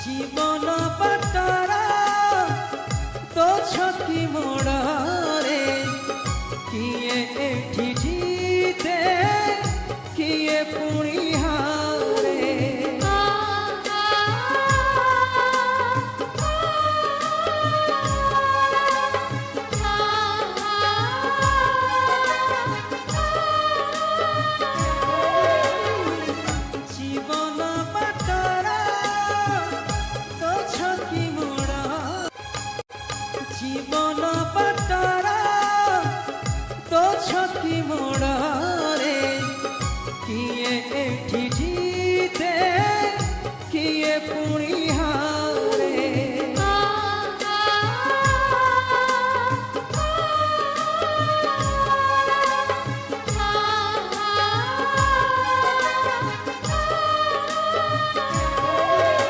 जीवन बाटरा तो छकी मोड़े किए एठी जीते किए पुणी हारे जीवन बाटरा तो छकी मोड़ा जीवन बाटरा तो छकी मोड़े किए एठी जीते किए पुणी